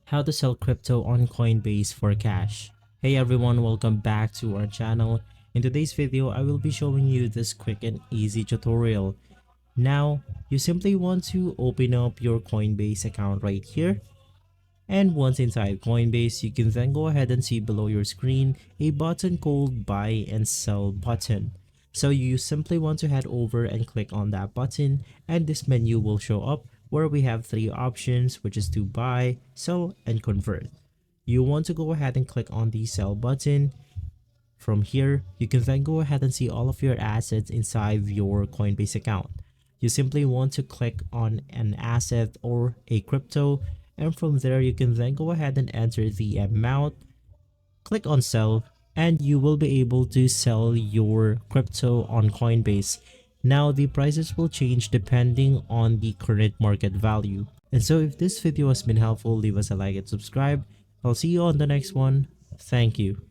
How to sell crypto on Coinbase for cash. Hey everyone, welcome back to our channel. In today's video, I will be showing you this quick and easy tutorial. Now, you simply want to open up your Coinbase account right here. And once inside Coinbase, you can then go ahead and see below your screen a button called buy and sell button. So you simply want to head over and click on that button, and this menu will show up where we have three options, which is to buy, sell, and convert. You want to go ahead and click on the sell button. From here, you can then go ahead and see all of your assets inside your Coinbase account. You simply want to click on an asset or a crypto, and from there you can then go ahead and enter the amount, click on sell, and you will be able to sell your crypto on Coinbase. Now the prices will change depending on the current market value. And so if this video has been helpful, leave us a like and subscribe. I'll see you on the next one. Thank you.